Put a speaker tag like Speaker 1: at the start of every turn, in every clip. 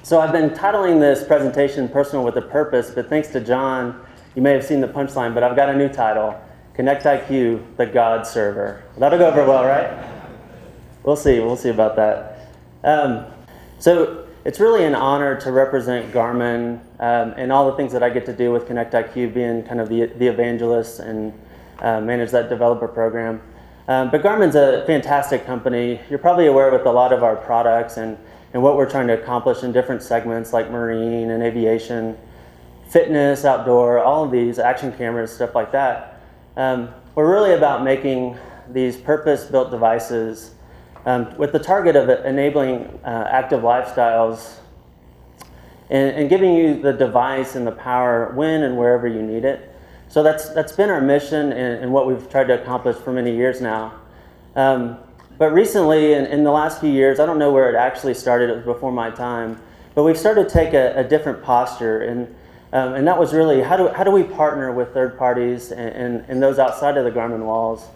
Speaker 1: So I've been titling this presentation Personal with a Purpose, but thanks to John, you may have seen the punchline, but I've got a new title, Connect IQ, the God Server. That'll go over well, right? We'll see about that. So it's really an honor to represent Garmin and all the things that I get to do with Connect IQ, being kind of the evangelist and manage that developer program. But Garmin's a fantastic company. You're probably aware with a lot of our products and what we're trying to accomplish in different segments like marine and aviation, fitness, outdoor, all of these, action cameras, stuff like that. We're really about making these purpose-built devices with the target of enabling active lifestyles and giving you the device and the power when and wherever you need it. So that's been our mission and what we've tried to accomplish for many years now. But recently, in the last few years, I don't know where it actually started, it was before my time, but we've started to take a different posture, and that was really how do we partner with third parties and those outside of the Garmin walls,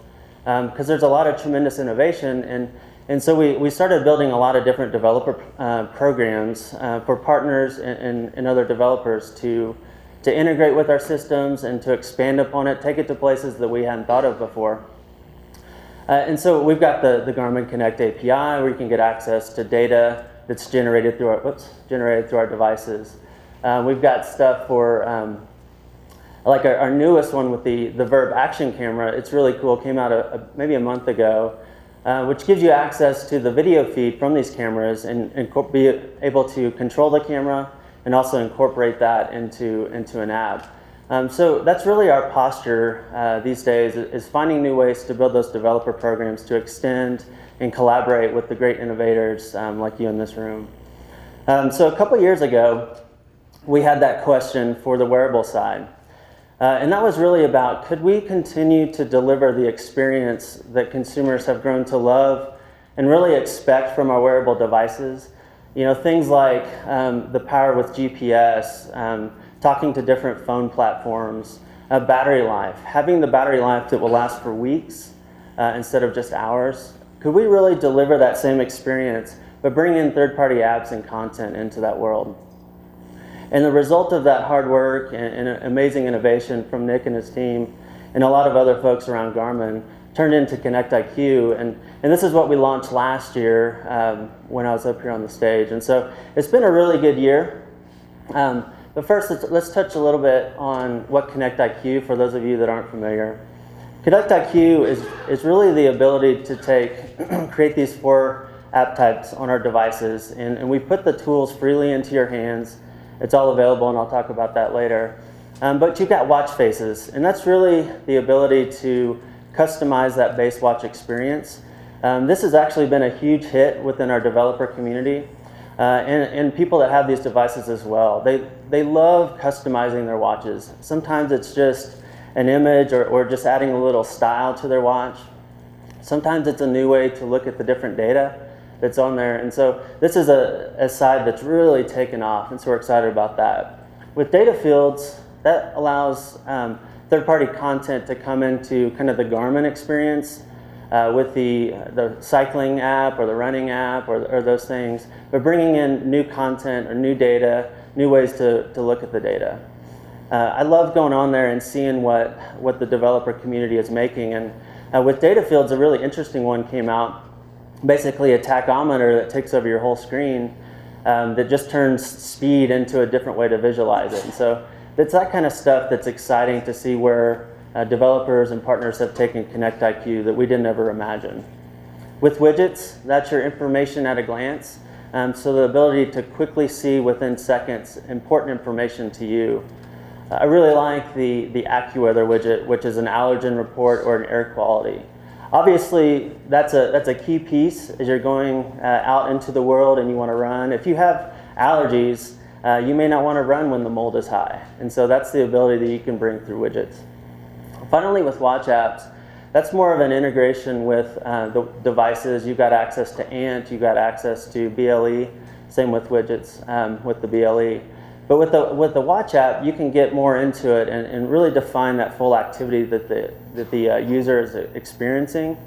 Speaker 1: because there's a lot of tremendous innovation, and so we started building a lot of different developer programs for partners and other developers to integrate with our systems and to expand upon it, take it to places that we hadn't thought of before. And so we've got the Garmin Connect API where you can get access to data that's generated through our devices. We've got stuff for like our newest one with the Verb action camera. It's really cool. Came out maybe a month ago, which gives you access to the video feed from these cameras and be able to control the camera and also incorporate that into an app. So that's really our posture these days, is finding new ways to build those developer programs to extend and collaborate with the great innovators like you in this room. So a couple years ago, we had that question for the wearable side. And that was really about, could we continue to deliver the experience that consumers have grown to love and really expect from our wearable devices? You know, things like the power with GPS, talking to different phone platforms, battery life, having the battery life that will last for weeks instead of just hours. Could we really deliver that same experience but bring in third-party apps and content into that world? And the result of that hard work and amazing innovation from Nick and his team and a lot of other folks around Garmin turned into Connect IQ, and this is what we launched last year when I was up here on the stage. And so it's been a really good year. But first, let's touch a little bit on what Connect IQ, for those of you that aren't familiar. Connect IQ is really the ability to create these 4 app types on our devices, and we put the tools freely into your hands. It's all available, and I'll talk about that later. But you've got watch faces, and that's really the ability to customize that base watch experience. This has actually been a huge hit within our developer community. And people that have these devices as well. They love customizing their watches. Sometimes it's just an image or just adding a little style to their watch. Sometimes it's a new way to look at the different data that's on there. And so this is a side that's really taken off, and so we're excited about that. With data fields, that allows third-party content to come into kind of the Garmin experience with the cycling app or the running app or those things, but bringing in new content or new data, new ways to look at the data. I love going on there and seeing what the developer community is making. And with data fields, a really interesting one came out, basically a tachometer that takes over your whole screen that just turns speed into a different way to visualize it. And so it's that kind of stuff that's exciting to see where developers and partners have taken Connect IQ that we didn't ever imagine. With widgets, that's your information at a glance. So the ability to quickly see within seconds important information to you. I really like the AccuWeather widget, which is an allergen report or an air quality. Obviously, that's a key piece as you're going out into the world and you want to run. If you have allergies, you may not want to run when the mold is high. And so that's the ability that you can bring through widgets. Finally, with watch apps, that's more of an integration with the devices. You've got access to Ant, you've got access to BLE, same with widgets with the BLE. But with the watch app, you can get more into it and really define that full activity that the user is experiencing.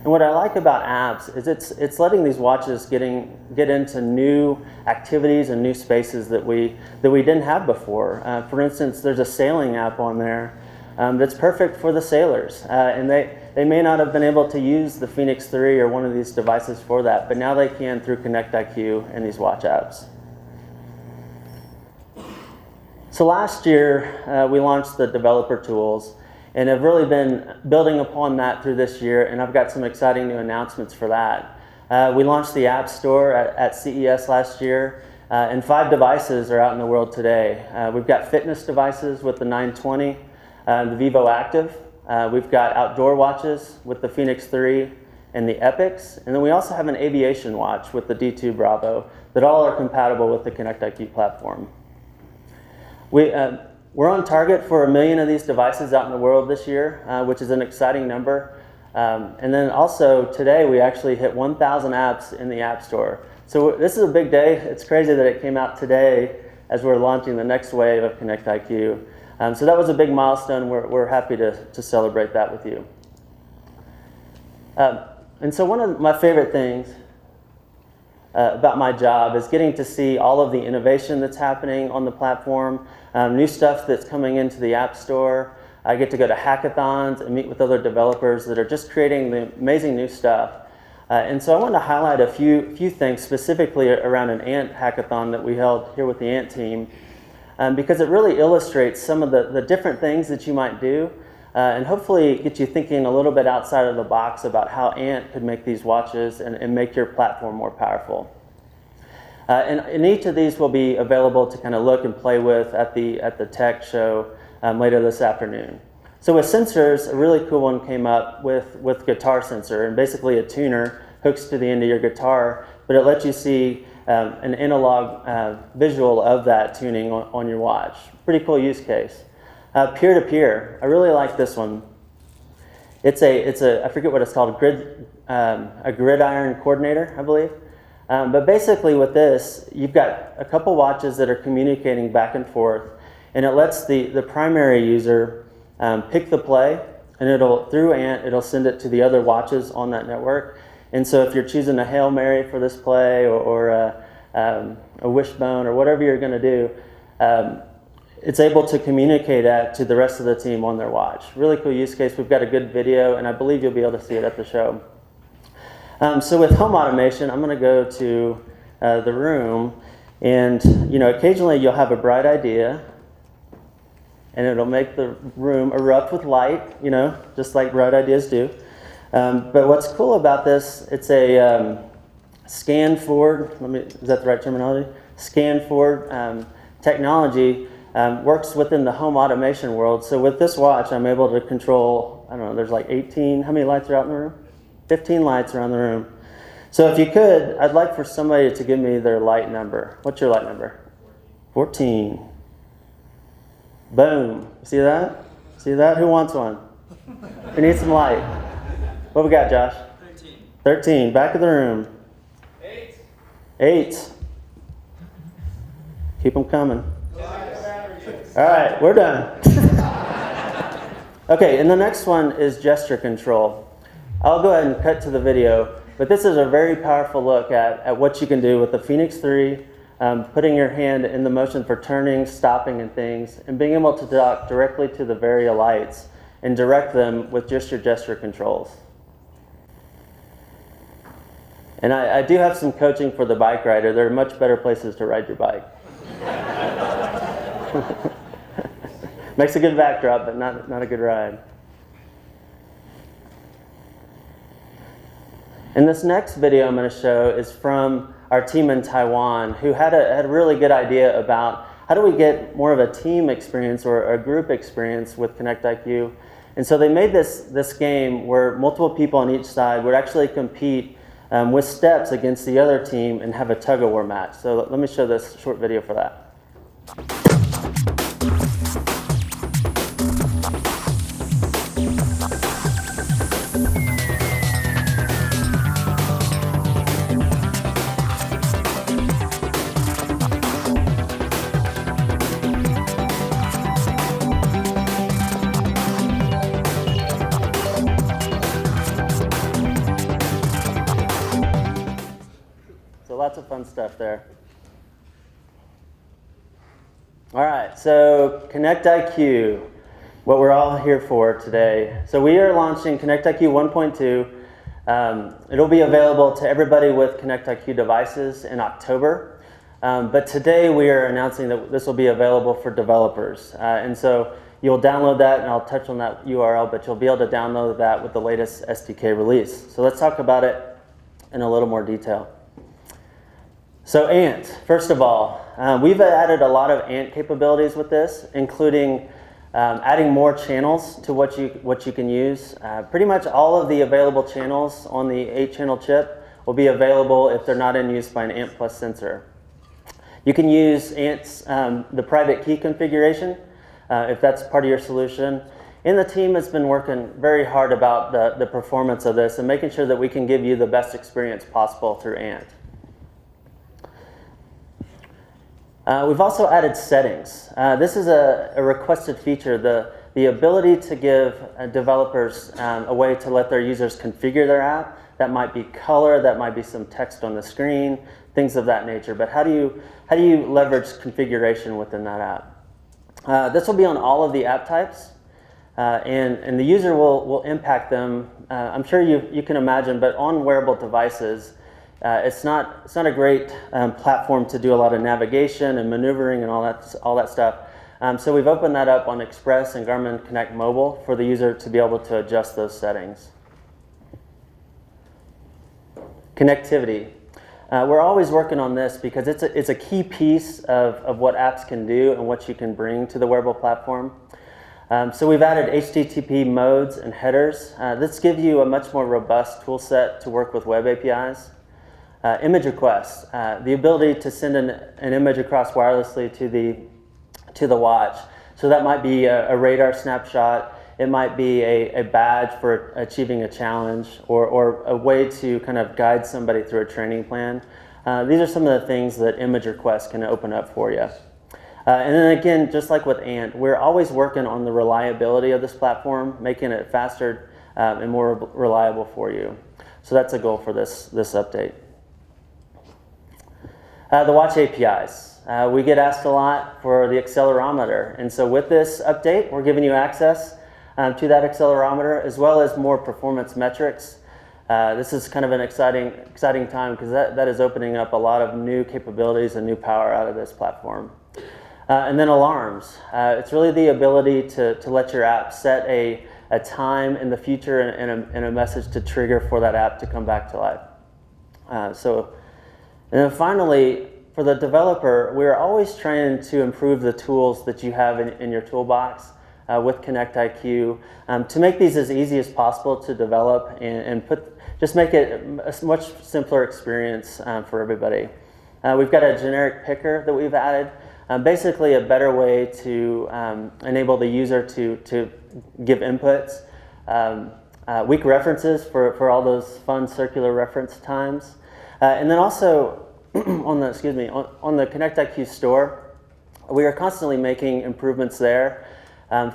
Speaker 1: And what I like about apps is it's letting these watches get into new activities and new spaces that we didn't have before. For instance, there's a sailing app on there that's perfect for the sailors, and they may not have been able to use the Fenix 3 or one of these devices for that, but now they can through Connect IQ and these watch apps. So last year, we launched the developer tools, and have really been building upon that through this year, and I've got some exciting new announcements for that. We launched the App Store at CES last year, and 5 devices are out in the world today. We've got fitness devices with the 920, the Vivo Active. We've got outdoor watches with the Fenix 3 and the Epics, and then we also have an aviation watch with the D2 Bravo that all are compatible with the Connect IQ platform. We're on target for 1 million of these devices out in the world this year, which is an exciting number. And then also today we actually hit 1,000 apps in the App Store. So this is a big day. It's crazy that it came out today as we're launching the next wave of Connect IQ. So that was a big milestone. We're happy to celebrate that with you. And so one of my favorite things about my job is getting to see all of the innovation that's happening on the platform, new stuff that's coming into the App Store. I get to go to hackathons and meet with other developers that are just creating the amazing new stuff. And so I want to highlight a few things specifically around an Ant hackathon that we held here with the Ant team, because it really illustrates some of the different things that you might do, and hopefully get you thinking a little bit outside of the box about how Ant could make these watches and make your platform more powerful. And each of these will be available to kind of look and play with at the tech show later this afternoon. So with sensors, a really cool one came up with guitar sensor, and basically a tuner hooks to the end of your guitar, but it lets you see an analog visual of that tuning on your watch. Pretty cool use case. Peer-to-peer, I really like this one. It's a I forget what it's called, a gridiron coordinator, I believe. But basically with this, you've got a couple watches that are communicating back and forth, and it lets the primary user pick the play, and through Ant, it'll send it to the other watches on that network. And so if you're choosing a Hail Mary for this play or a wishbone or whatever you're going to do, it's able to communicate that to the rest of the team on their watch. Really cool use case. We've got a good video, and I believe you'll be able to see it at the show. So with home automation, I'm going to go to the room, and occasionally you'll have a bright idea, and it'll make the room erupt with light, just like bright ideas do. But what's cool about this, it's a scan forward. Is that the right terminology? Scan forward technology. Works within the home automation world. So with this watch, I'm able to control, I don't know, there's like 18, how many lights are out in the room? 15 lights around the room. So if you could, I'd like for somebody to give me their light number. What's your light number? 14. Boom. See that? See that? Who wants one? We need some light. What we got, Josh?
Speaker 2: 13.
Speaker 1: 13. Back of the room.
Speaker 2: 8.
Speaker 1: 8. Keep them coming. All right, we're done. Okay, and the next one is gesture control. I'll go ahead and cut to the video, but this is a very powerful look at what you can do with the Fenix 3, putting your hand in the motion for turning, stopping, and things, and being able to talk directly to the Varia lights and direct them with just your gesture controls. And I do have some coaching for the bike rider. There are much better places to ride your bike. Makes a good backdrop, but not a good ride. And this next video I'm going to show is from our team in Taiwan, who had a really good idea about how do we get more of a team experience or a group experience with Connect IQ. And so they made this game where multiple people on each side would actually compete with steps against the other team and have a tug-of-war match. So let me show this short video for that. stuff there. All right, so Connect IQ, what we're all here for today. So we are launching Connect IQ 1.2. It'll be available to everybody with Connect IQ devices in October. But today we are announcing that this will be available for developers. And so you'll download that, and I'll touch on that URL, but you'll be able to download that with the latest SDK release. So let's talk about it in a little more detail. So Ant, first of all, we've added a lot of Ant capabilities with this, including adding more channels to what you can use. Pretty much all of the available channels on the 8-channel chip will be available if they're not in use by an Ant Plus sensor. You can use Ant's the private key configuration if that's part of your solution. And the team has been working very hard about the performance of this and making sure that we can give you the best experience possible through Ant. We've also added settings. This is a requested feature, the ability to give developers a way to let their users configure their app. That might be color, that might be some text on the screen, things of that nature. But how do you leverage configuration within that app? This will be on all of the app types, and the user will impact them. I'm sure you can imagine, but on wearable devices, it's not a great platform to do a lot of navigation and maneuvering and all that stuff. So we've opened that up on Express and Garmin Connect Mobile for the user to be able to adjust those settings. Connectivity. We're always working on this because it's a key piece of what apps can do and what you can bring to the wearable platform. So we've added HTTP modes and headers. This gives you a much more robust tool set to work with web APIs. Image requests, the ability to send an image across wirelessly to the watch. So that might be a radar snapshot. It might be a badge for achieving a challenge, or a way to kind of guide somebody through a training plan. These are some of the things that image requests can open up for you. And then again, just like with Ant, we're always working on the reliability of this platform, making it faster and more reliable for you. So that's a goal for this update. The watch APIs. We get asked a lot for the accelerometer. And so with this update, we're giving you access to that accelerometer, as well as more performance metrics. This is kind of an exciting time because that is opening up a lot of new capabilities and new power out of this platform. And then alarms. It's really the ability to let your app set a time in the future and a message to trigger for that app to come back to life. And then finally, for the developer, we're always trying to improve the tools that you have in your toolbox with Connect IQ to make these as easy as possible to develop and just make it a much simpler experience for everybody. We've got a generic picker that we've added, basically a better way to enable the user to give inputs, weak references for all those fun circular reference times. And then also on the Connect IQ store, we are constantly making improvements there.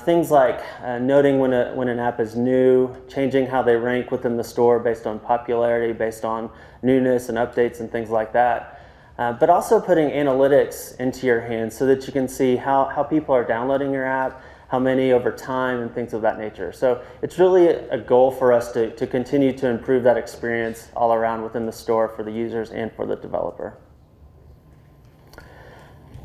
Speaker 1: Things like noting when an app is new, changing how they rank within the store based on popularity, based on newness and updates and things like that. But also putting analytics into your hands so that you can see how people are downloading your app, how many over time, and things of that nature. So it's really a goal for us to continue to improve that experience all around within the store for the users and for the developer.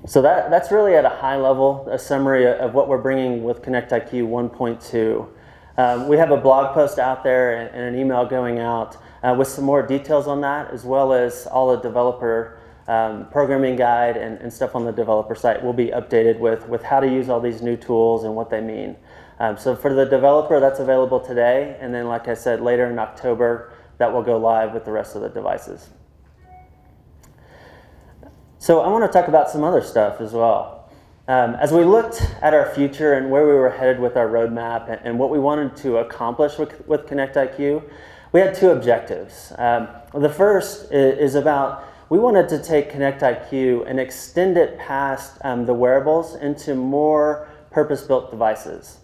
Speaker 1: So that's really at a high level, a summary of what we're bringing with Connect IQ 1.2. We have a blog post out there and an email going out with some more details on that, as well as all the developer programming guide and stuff on the developer site will be updated with how to use all these new tools and what they mean. So for the developer, that's available today, and then like I said, later in October, that will go live with the rest of the devices. So I want to talk about some other stuff as well. As we looked at our future and where we were headed with our roadmap and what we wanted to accomplish with Connect IQ, we had two objectives. The first is about we wanted to take Connect IQ and extend it past the wearables into more purpose-built devices.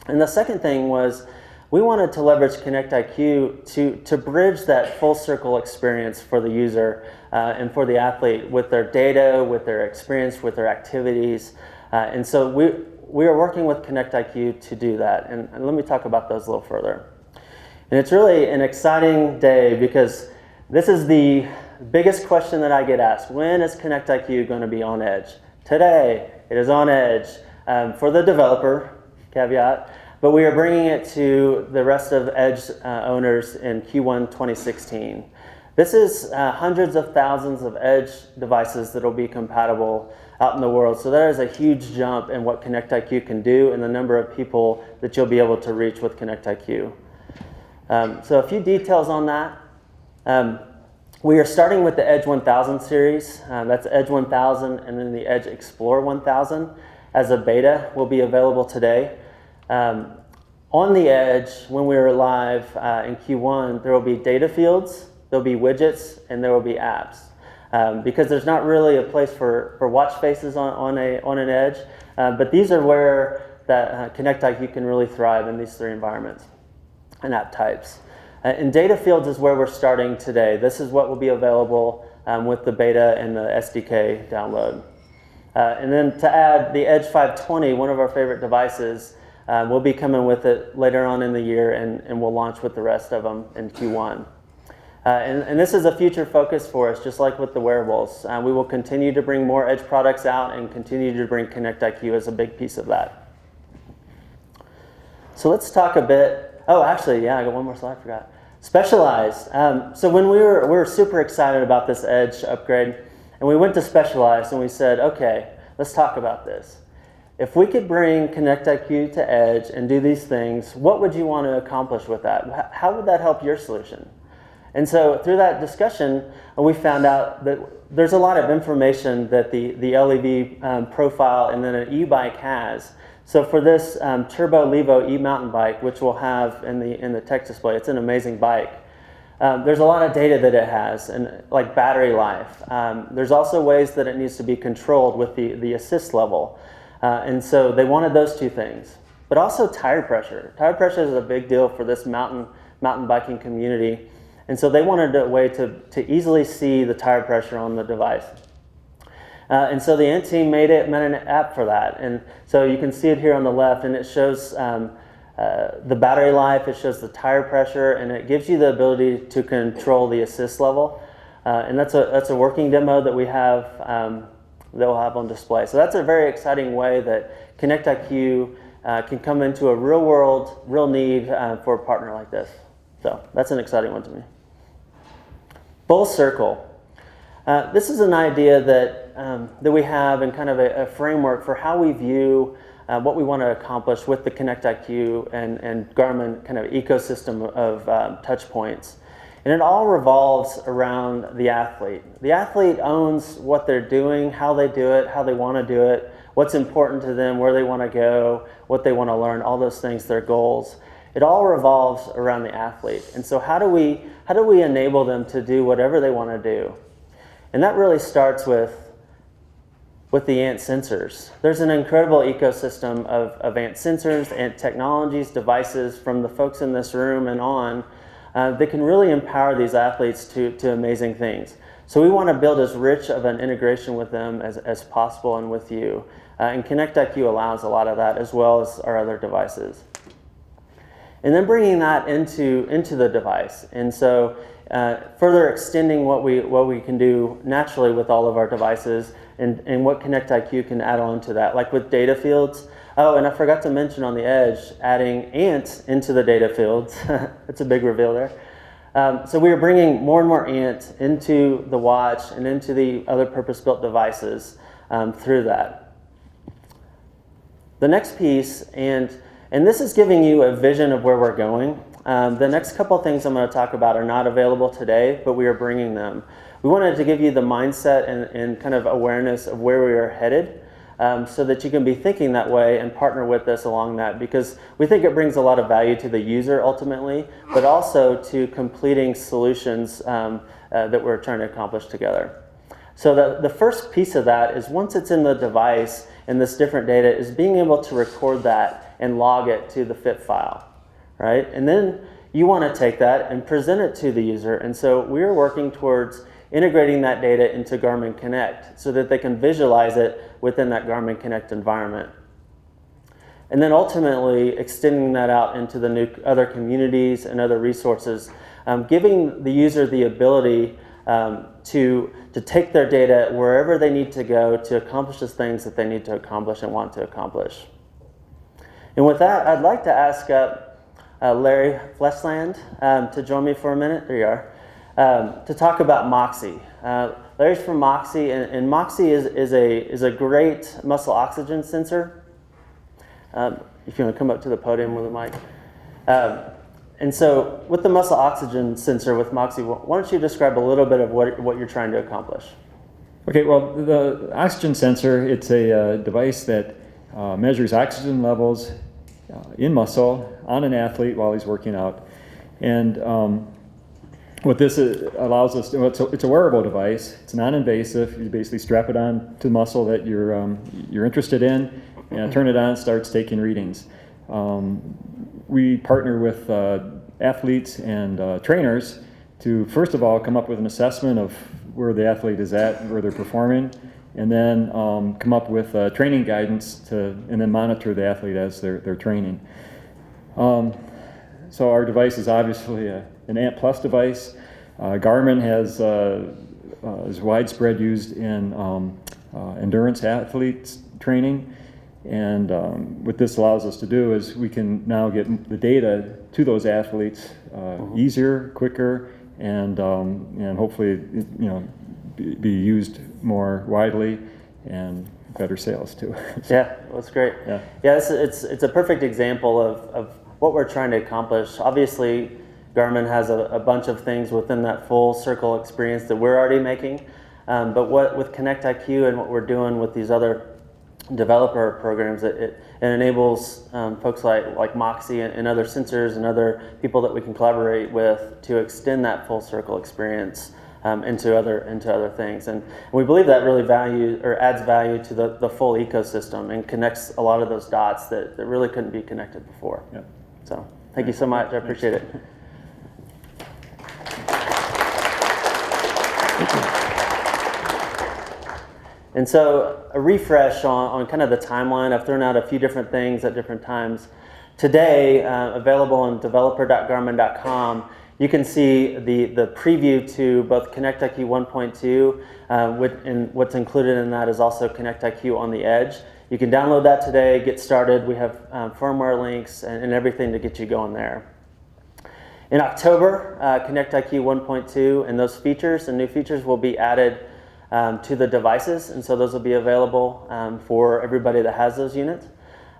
Speaker 1: And the second thing was We wanted to leverage Connect IQ to bridge that full circle experience for the user and for the athlete with their data, with their experience, with their activities. And so we are working with Connect IQ to do that. And let me talk about those a little further. And it's really an exciting day because this is the biggest question that I get asked. When is Connect IQ going to be on Edge? Today, it is on Edge for the developer, caveat, but we are bringing it to the rest of Edge owners in Q1 2016. This is hundreds of thousands of Edge devices that will be compatible out in the world. So there is a huge jump in what Connect IQ can do and the number of people that you'll be able to reach with Connect IQ. So a few details on that. We are starting with the Edge 1000 series. That's Edge 1000 and then the Edge Explorer 1000 as a beta will be available today. On the Edge, when we are live in Q1, there will be data fields, there'll be widgets, and there will be apps. Because there's not really a place for watch faces on an Edge, but these are where that Connect IQ can really thrive in these three environments and app types. And data fields is where we're starting today. This is what will be available with the beta and the SDK download. And then to add the Edge 520, one of our favorite devices, we'll be coming with it later on in the year and we'll launch with the rest of them in Q1. And this is a future focus for us, just like with the wearables. We will continue to bring more Edge products out and continue to bring Connect IQ as a big piece of that. So let's talk a bit. Oh, actually, yeah, I got one more slide, I forgot. Specialized. So when we were super excited about this Edge upgrade, and we went to Specialized and we said, okay, let's talk about this. If we could bring Connect IQ to Edge and do these things, what would you want to accomplish with that? How would that help your solution? And so through that discussion, we found out that there's a lot of information that the LEV profile and then an e-bike has. So for this Turbo Levo e-mountain bike, which we'll have in the tech display, it's an amazing bike. There's a lot of data that it has, and like battery life. There's also ways that it needs to be controlled with the assist level. And so they wanted those two things. But also tire pressure. Tire pressure is a big deal for this mountain biking community. And so they wanted a way to easily see the tire pressure on the device. And so the Ant team made an app for that. And so you can see it here on the left, and it shows the battery life, it shows the tire pressure, and it gives you the ability to control the assist level. And that's a working demo that we have that we'll have on display. So that's a very exciting way that Connect IQ can come into a real world, real need for a partner like this. So that's an exciting one to me. Full circle. This is an idea that we have and kind of a framework for how we view what we want to accomplish with the Connect IQ and Garmin kind of ecosystem of touch points. And it all revolves around the athlete. The athlete owns what they're doing, how they do it, how they want to do it, what's important to them, where they want to go, what they want to learn, all those things, their goals. It all revolves around the athlete. And so how do we enable them to do whatever they want to do? And that really starts with the Ant sensors. There's an incredible ecosystem of Ant sensors, Ant technologies, devices from the folks in this room and on that can really empower these athletes to amazing things. So we want to build as rich of an integration with them as possible and with you. And Connect IQ allows a lot of that as well as our other devices. And then bringing that into the device. And so further extending what we can do naturally with all of our devices and what Connect IQ can add on to that, like with data fields. Oh, and I forgot to mention on the Edge, adding Ant into the data fields. That's a big reveal there. So we are bringing more and more Ant into the watch and into the other purpose-built devices through that. The next piece, and this is giving you a vision of where we're going. The next couple of things I'm going to talk about are not available today, but we are bringing them. We wanted to give you the mindset and kind of awareness of where we are headed so that you can be thinking that way and partner with us along that, because we think it brings a lot of value to the user ultimately, but also to completing solutions that we're trying to accomplish together. So the first piece of that is once it's in the device and this different data is being able to record that and log it to the FIT file. right? And then you want to take that and present it to the user. And so we're working towards integrating that data into Garmin Connect so that they can visualize it within that Garmin Connect environment. And then ultimately extending that out into the new other communities and other resources, giving the user the ability to take their data wherever they need to go to accomplish the things that they need to accomplish and want to accomplish. And with that, I'd like to ask Larry Fleshland to join me for a minute. There you are. To talk about Moxie. Larry's from Moxie, and Moxie is a great muscle oxygen sensor. If you want to come up to the podium with a mic. And so with the muscle oxygen sensor with Moxie, why don't you describe a little bit of what you're trying to accomplish?
Speaker 2: Okay, well, the oxygen sensor, it's a device that measures oxygen levels in muscle on an athlete while he's working out. And what this allows us to, it's a wearable device. It's non-invasive. You basically strap it on to the muscle that you're interested in, and turn it on, it starts taking readings. We partner with athletes and trainers to, first of all, come up with an assessment of where the athlete is at, where they're performing, and then come up with training guidance and then monitor the athlete as they're training. So our device is obviously an ANT Plus device. Garmin is widespread used in endurance athletes training. And what this allows us to do is we can now get the data to those athletes easier, quicker, and hopefully be used more widely and better sales too.
Speaker 1: Yeah, that's great. Yeah, it's a perfect example of what we're trying to accomplish. Obviously, Garmin has a bunch of things within that full circle experience that we're already making, but with Connect IQ and what we're doing with these other developer programs, it enables folks like Moxie and other sensors and other people that we can collaborate with to extend that full circle experience into other things. And we believe that really adds value to the full ecosystem and connects a lot of those dots that really couldn't be connected before.
Speaker 2: Yep.
Speaker 1: So thank you so much. I appreciate it. And so a refresh on kind of the timeline. I've thrown out a few different things at different times. Today, available on developer.garmin.com, you can see the preview to both Connect IQ 1.2, and what's included in that is also Connect IQ on the Edge. You can download that today, get started. We have firmware links and everything to get you going there. In October, Connect IQ 1.2 and those features and new features will be added to the devices, and so those will be available for everybody that has those units.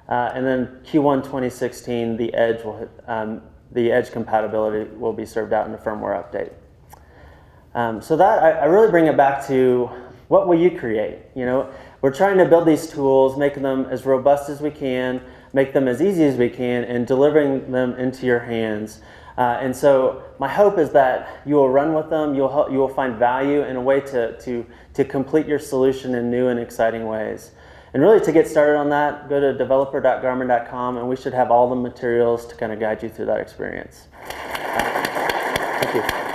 Speaker 1: And then Q1 2016, the Edge compatibility will be served out in the firmware update. So that I really bring it back to what will you create? We're trying to build these tools, making them as robust as we can, make them as easy as we can, and delivering them into your hands. And so my hope is that you will run with them, you will find value in a way to complete your solution in new and exciting ways. And really to get started on that, go to developer.garmin.com and we should have all the materials to kind of guide you through that experience. Thank you.